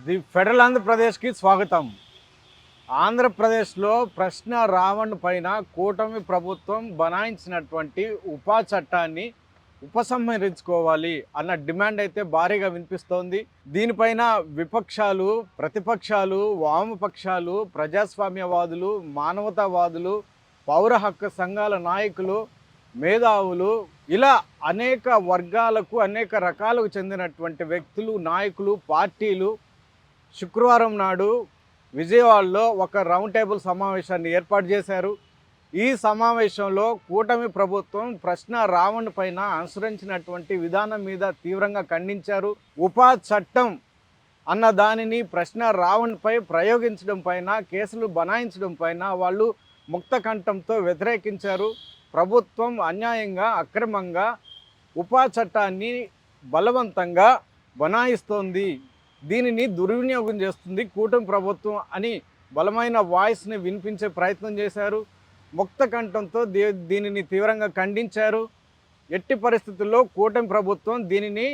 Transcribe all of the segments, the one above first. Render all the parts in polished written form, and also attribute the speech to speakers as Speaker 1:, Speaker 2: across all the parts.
Speaker 1: The federal ఆంధ్రప్రదేశ్కి స్వాగతం. ఆంధ్రప్రదేశ్లో ప్రశ్న రావణ్ పైన కూటమి ప్రభుత్వం బనాయించినటువంటి ఉపా చట్టాన్ని ఉపసంహరించుకోవాలి అన్న డిమాండ్ అయితే భారీగా వినిపిస్తోంది. దీనిపైన విపక్షాలు, ప్రతిపక్షాలు, వామపక్షాలు, ప్రజాస్వామ్యవాదులు, మానవతావాదులు, పౌర హక్కు సంఘాల నాయకులు, మేధావులు ఇలా అనేక వర్గాలకు, అనేక రకాలకు చెందినటువంటి వ్యక్తులు, నాయకులు, పార్టీలు శుక్రవారం నాడు విజయవాడలో ఒక రౌండ్ టేబుల్ సమావేశాన్ని ఏర్పాటు చేశారు. ఈ సమావేశంలో కూటమి ప్రభుత్వం ప్రశ్న రావణ్ పైన అనుసరించినటువంటి విధానం మీద తీవ్రంగా ఖండించారు. ఉపా చట్టం అన్న దానిని ప్రశ్న రావణ్పై ప్రయోగించడం పైన, కేసులు బనాయించడం పైన వాళ్ళు ముక్త కంఠంతో వ్యతిరేకించారు. ప్రభుత్వం అన్యాయంగా, అక్రమంగా ఉపా చట్టాన్ని బలవంతంగా బనాయిస్తోంది, దీనిని దుర్వినియోగం చేస్తుంది కూటమి ప్రభుత్వం అని బలమైన వాయిస్ని వినిపించే ప్రయత్నం చేశారు. ముక్త కంఠంతో దీనిని తీవ్రంగా ఖండించారు. ఎట్టి పరిస్థితుల్లో కూటమి ప్రభుత్వం దీనిని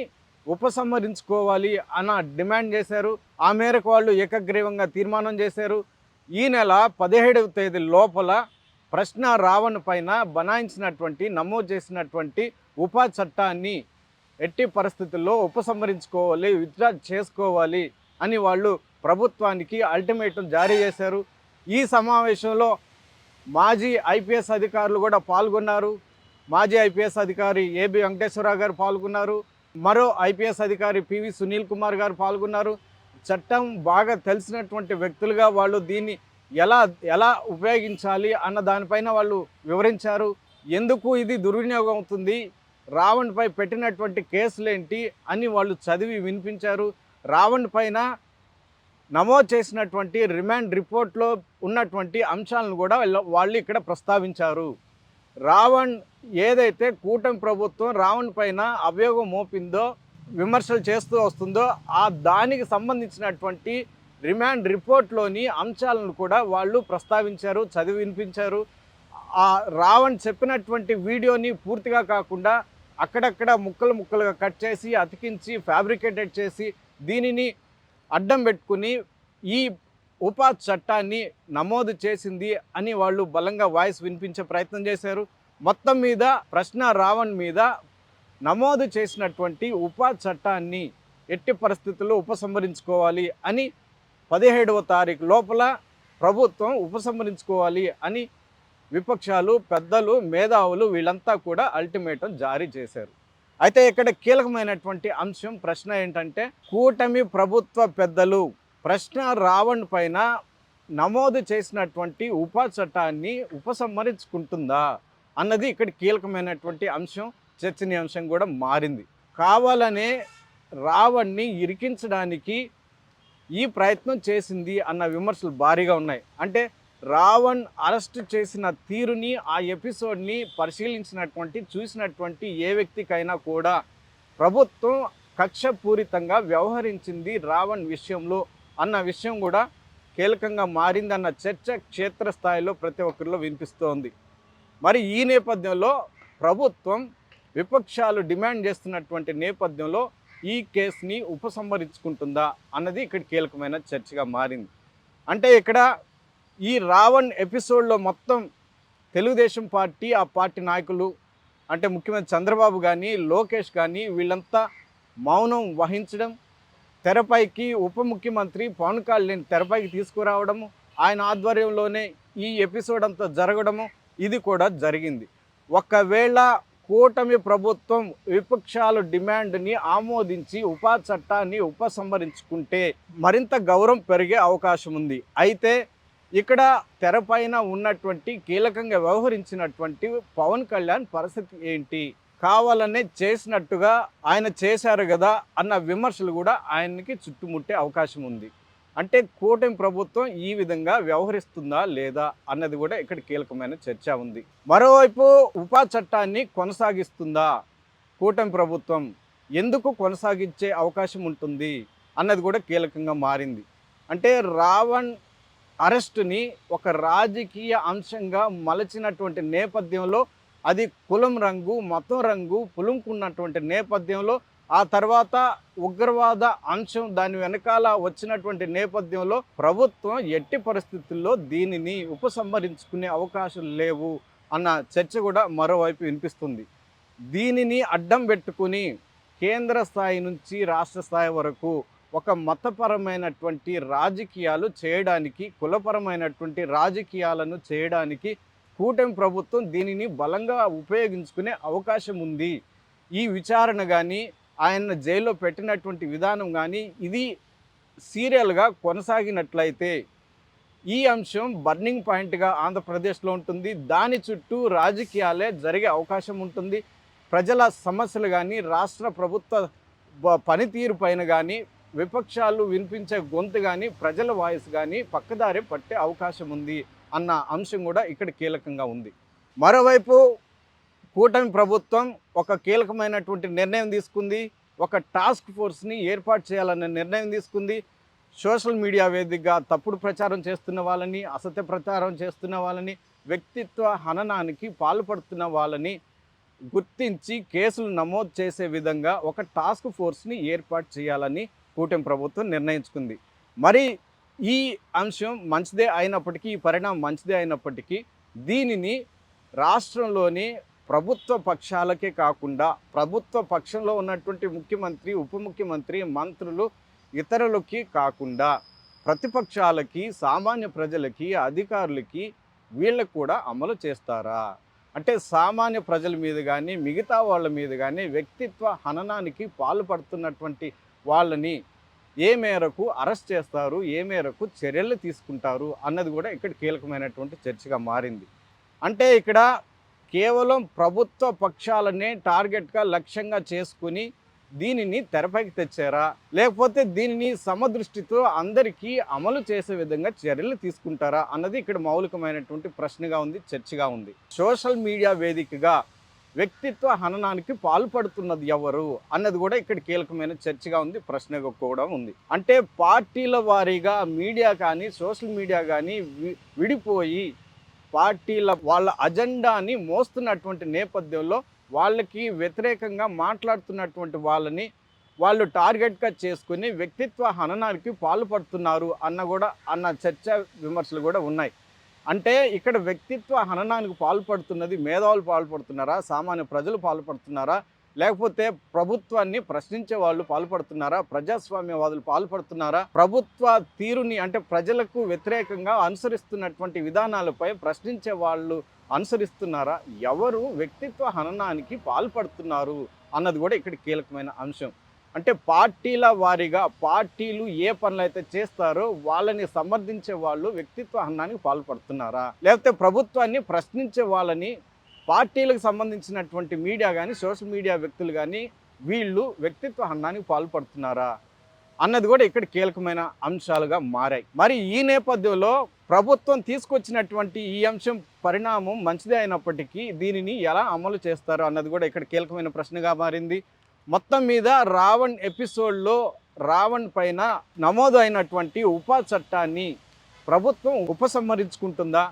Speaker 1: ఉపసంహరించుకోవాలి అన్న డిమాండ్ చేశారు. ఆ మేరకు వాళ్ళు ఏకగ్రీవంగా తీర్మానం చేశారు. ఈ నెల 17వ తేదీ లోపల ప్రశ్న రావణ్ పైన బనాయించినటువంటి, నమోదు చేసినటువంటి ఉపా చట్టాన్ని ఎట్టి పరిస్థితుల్లో ఉపసంహరించుకోవాలి, విత్డ్రా చేసుకోవాలి అని వాళ్ళు ప్రభుత్వానికి అల్టిమేటం జారీ చేశారు. ఈ సమావేశంలో మాజీ ఐపీఎస్ అధికారులు కూడా పాల్గొన్నారు. మాజీ ఐపీఎస్ అధికారి ఏబి వెంకటేశ్వరరావు గారు పాల్గొన్నారు. మరో ఐపీఎస్ అధికారి పివి సునీల్ కుమార్ గారు పాల్గొన్నారు. చట్టం బాగా తెలిసినటువంటి వ్యక్తులుగా వాళ్ళు దీన్ని ఎలా ఉపయోగించాలి అన్న దానిపైన వాళ్ళు వివరించారు. ఎందుకు ఇది దుర్వినియోగం అవుతుంది, రావణ్పై పెట్టినటువంటి కేసులేంటి అని వాళ్ళు చదివి వినిపించారు. రావణ్ పైన నమోదు చేసినటువంటి రిమాండ్ రిపోర్ట్లో ఉన్నటువంటి అంశాలను కూడా వాళ్ళు ఇక్కడ ప్రస్తావించారు. రావణ్ ఏదైతే కూటమి ప్రభుత్వం రావణ్ పైన అభియోగం మోపిందో, విమర్శలు చేస్తూ వస్తుందో, దానికి సంబంధించినటువంటి రిమాండ్ రిపోర్ట్లోని అంశాలను కూడా వాళ్ళు ప్రస్తావించారు, చదివి వినిపించారు. ఆ రావణ్ చెప్పినటువంటి వీడియోని పూర్తిగా కాకుండా అక్కడక్కడ ముక్కలు ముక్కలుగా కట్ చేసి, అతికించి, ఫ్యాబ్రికేటెడ్ చేసి దీనిని అడ్డం పెట్టుకుని ఈ ఉపా చట్టాన్ని నమోదు చేసింది అని వాళ్ళు బలంగా వాయిస్ వినిపించే ప్రయత్నం చేశారు. మొత్తం మీద ప్రశ్న రావణ్ మీద నమోదు చేసినటువంటి ఉపా చట్టాన్ని ఎట్టి పరిస్థితుల్లో ఉపసంహరించుకోవాలి అని 17వ తారీఖు లోపల ప్రభుత్వం ఉపసంహరించుకోవాలి అని విపక్షాలు, పెద్దలు, మేధావులు వీళ్ళంతా కూడా అల్టిమేటం జారీ చేశారు. అయితే ఇక్కడ కీలకమైనటువంటి అంశం, ప్రశ్న ఏంటంటే, కూటమి ప్రభుత్వ పెద్దలు ప్రశ్న రావణ్ పైన నమోదు చేసినటువంటి ఉపా చట్టాన్ని ఉపసంహరించుకుంటుందా అన్నది ఇక్కడ కీలకమైనటువంటి అంశం, చర్చనీయాంశం కూడా మారింది. కావాలనే రావణ్ని ఇరికించడానికి ఈ ప్రయత్నం చేసింది అన్న విమర్శలు భారీగా ఉన్నాయి. అంటే రావణ్ అరెస్ట్ చేసిన తీరుని, ఆ ఎపిసోడ్ని చూసినటువంటి ఏ వ్యక్తికైనా కూడా ప్రభుత్వం కక్షపూరితంగా వ్యవహరించింది రావణ్ విషయంలో అన్న విషయం కూడా కీలకంగా మారిందన్న చర్చ క్షేత్రస్థాయిలో ప్రతి ఒక్కరిలో వినిపిస్తోంది. మరి ఈ నేపథ్యంలో ప్రభుత్వం, విపక్షాలు డిమాండ్ చేస్తున్నటువంటి నేపథ్యంలో ఈ కేసుని ఉపసంహరించుకుంటుందా అన్నది ఇక్కడ కీలకమైన చర్చగా మారింది. అంటే ఇక్కడ ఈ రావణ్ ఎపిసోడ్లో మొత్తం తెలుగుదేశం పార్టీ, ఆ పార్టీ నాయకులు, అంటే ముఖ్యమంత్రి చంద్రబాబు కానీ, లోకేష్ కానీ వీళ్ళంతా మౌనం వహించడం, తెరపైకి ఉప ముఖ్యమంత్రి పవన్ కళ్యాణ్ తెరపైకి తీసుకురావడము, ఆయన ఆధ్వర్యంలోనే ఈ ఎపిసోడ్ అంతా జరగడము, ఇది కూడా జరిగింది. ఒకవేళ కూటమి ప్రభుత్వం విపక్షాల డిమాండ్ని ఆమోదించి ఉపా చట్టాన్ని ఉపసంహరించుకుంటే మరింత గౌరవం పెరిగే అవకాశం ఉంది. అయితే ఇక్కడ తెరపైన ఉన్నటువంటి, కీలకంగా వ్యవహరించినటువంటి పవన్ కళ్యాణ్ పరిస్థితి ఏంటి? కావాలనే చేసినట్టుగా ఆయన చేశారు కదా అన్న విమర్శలు కూడా ఆయనకి చుట్టుముట్టే అవకాశం ఉంది. అంటే కూటమి ప్రభుత్వం ఈ విధంగా వ్యవహరిస్తుందా లేదా అన్నది కూడా ఇక్కడ కీలకమైన చర్చ ఉంది. మరోవైపు ఉపా చట్టాన్ని కొనసాగిస్తుందా కూటమి ప్రభుత్వం? ఎందుకు కొనసాగించే అవకాశం ఉంటుంది అన్నది కూడా కీలకంగా మారింది. అంటే రావణ్ అరెస్టుని ఒక రాజకీయ అంశంగా మలచినటువంటి నేపథ్యంలో, అది కులం రంగు, మతం రంగు పులుముకున్నటువంటి నేపథ్యంలో ఆ తర్వాత ఉగ్రవాద అంశం దాని వెనకాల వచ్చినటువంటి నేపథ్యంలో ప్రభుత్వం ఎట్టి పరిస్థితుల్లో దీనిని ఉపసంహరించుకునే అవకాశం లేవు అన్న చర్చ కూడా మరోవైపు వినిపిస్తుంది. దీనిని అడ్డం పెట్టుకుని కేంద్ర స్థాయి నుంచి రాష్ట్ర స్థాయి వరకు ఒక మతపరమైనటువంటి రాజకీయాలు చేయడానికి, కులపరమైనటువంటి రాజకీయాలను చేయడానికి కూటమి ప్రభుత్వం దీనిని బలంగా ఉపయోగించుకునే అవకాశం ఉంది. ఈ విచారణ కానీ, ఆయన జైల్లో పెట్టినటువంటి విధానం కానీ ఇది సీరియల్గా కొనసాగినట్లయితే ఈ అంశం బర్నింగ్ పాయింట్గా ఆంధ్రప్రదేశ్లో ఉంటుంది. దాని చుట్టూ రాజకీయాలే జరిగే అవకాశం ఉంటుంది. ప్రజల సమస్యలు కానీ, రాష్ట్ర ప్రభుత్వ పనితీరు పైన కానీ, విపక్షాలు వినిపించే గొంతు కానీ, ప్రజల వాయిస్ కానీ పక్కదారి పట్టే అవకాశం ఉంది అన్న అంశం కూడా ఇక్కడ కీలకంగా ఉంది. మరోవైపు కూటమి ప్రభుత్వం ఒక కీలకమైనటువంటి నిర్ణయం తీసుకుంది. ఒక టాస్క్ ఫోర్స్ని ఏర్పాటు చేయాలనే నిర్ణయం తీసుకుంది. సోషల్ మీడియా వేదికగా తప్పుడు ప్రచారం చేస్తున్న వాళ్ళని, అసత్య ప్రచారం చేస్తున్న వాళ్ళని, వ్యక్తిత్వ హననానికి పాల్పడుతున్న వాళ్ళని గుర్తించి కేసులు నమోదు చేసే విధంగా ఒక టాస్క్ ఫోర్స్ని ఏర్పాటు చేయాలని కూటమి ప్రభుత్వం నిర్ణయించుకుంది. మరి ఈ అంశం మంచిదే అయినప్పటికీ, ఈ పరిణామం మంచిదే అయినప్పటికీ దీనిని రాష్ట్రంలోని ప్రభుత్వ పక్షాలకే కాకుండా ప్రభుత్వ పక్షంలో ఉన్నటువంటి ముఖ్యమంత్రి, ఉప ముఖ్యమంత్రి, మంత్రులు, ఇతరులకి కాకుండా ప్రతిపక్షాలకి, సామాన్య ప్రజలకి, అధికారులకి వీళ్ళకు కూడా అమలు చేస్తారా? అంటే సామాన్య ప్రజల మీద కానీ, మిగతా వాళ్ళ మీద కానీ వ్యక్తిత్వ హననానికి పాల్పడుతున్నటువంటి వాళ్ళని ఏ మేరకు అరెస్ట్ చేస్తారు, ఏ మేరకు చర్యలు తీసుకుంటారు అన్నది కూడా ఇక్కడ కీలకమైనటువంటి చర్చగా మారింది. అంటే ఇక్కడ కేవలం ప్రభుత్వ పక్షాలనే టార్గెట్గా లక్ష్యంగా చేసుకుని దీనిని తెరపైకి తెచ్చారా, లేకపోతే దీనిని సమదృష్టితో అందరికీ అమలు చేసే విధంగా చర్యలు తీసుకుంటారా అన్నది ఇక్కడ మౌలికమైనటువంటి ప్రశ్నగా ఉంది, చర్చగా ఉంది. సోషల్ మీడియా వేదికగా వ్యక్తిత్వ హననానికి పాల్పడుతున్నది ఎవరు అన్నది కూడా ఇక్కడ కీలకమైన చర్చగా ఉంది, ప్రశ్నగా కూడా ఉంది. అంటే పార్టీల వారీగా మీడియా కానీ, సోషల్ మీడియా కానీ విడిపోయి పార్టీల వాళ్ళ అజెండాని మోస్తున్నటువంటి నేపథ్యంలో వాళ్ళకి వ్యతిరేకంగా మాట్లాడుతున్నటువంటి వాళ్ళని వాళ్ళు టార్గెట్గా చేసుకుని వ్యక్తిత్వ హననానికి పాల్పడుతున్నారు అన్న చర్చ, విమర్శలు కూడా ఉన్నాయి. అంటే ఇక్కడ వ్యక్తిత్వ హననానికి పాల్పడుతున్నది మేధావులు పాల్పడుతున్నారా, సామాన్య ప్రజలు పాల్పడుతున్నారా, లేకపోతే ప్రభుత్వాన్ని ప్రశ్నించే వాళ్ళు పాల్పడుతున్నారా, ప్రజాస్వామ్యవాదులు పాల్పడుతున్నారా, ప్రభుత్వ తీరుని అంటే ప్రజలకు వ్యతిరేకంగా అనుసరిస్తున్నటువంటి విధానాలపై ప్రశ్నించే వాళ్ళు అనుసరిస్తున్నారా, ఎవరు వ్యక్తిత్వ హననానికి పాల్పడుతున్నారు అన్నది కూడా ఇక్కడ కీలకమైన అంశం. అంటే పార్టీల వారీగా పార్టీలు ఏ పనులు అయితే చేస్తారో వాళ్ళని సమర్థించే వాళ్ళు వ్యక్తిత్వ హననానికి పాల్పడుతున్నారా, లేకపోతే ప్రభుత్వాన్ని ప్రశ్నించే వాళ్ళని పార్టీలకు సంబంధించినటువంటి మీడియా కానీ, సోషల్ మీడియా వ్యక్తులు కానీ వీళ్ళు వ్యక్తిత్వ హననానికి పాల్పడుతున్నారా అన్నది కూడా ఇక్కడ కీలకమైన అంశాలుగా మారాయి. మరి ఈ నేపథ్యంలో ప్రభుత్వం తీసుకొచ్చినటువంటి ఈ అంశం పరిణామం మంచిదే అయినప్పటికీ దీనిని ఎలా అమలు చేస్తారు అన్నది కూడా ఇక్కడ కీలకమైన ప్రశ్నగా మారింది. మొత్తం మీద రావణ్ ఎపిసోడ్లో రావణ్ పైన నమోదు అయినటువంటి ఉపా చట్టాన్ని ప్రభుత్వం ఉపసంహరించుకుంటుందా?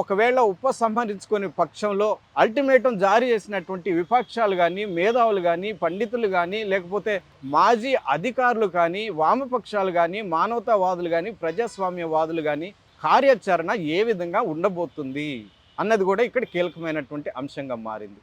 Speaker 1: ఒకవేళ ఉపసంహరించుకునే పక్షంలో అల్టిమేటం జారీ చేసినటువంటి విపక్షాలు కానీ, మేధావులు కానీ, పండితులు కానీ, లేకపోతే మాజీ అధికారులు కానీ, వామపక్షాలు కానీ, మానవతావాదులు కానీ, ప్రజాస్వామ్యవాదులు కానీ కార్యాచరణ ఏ విధంగా ఉండబోతుంది అన్నది కూడా ఇక్కడ కీలకమైనటువంటి అంశంగా మారింది.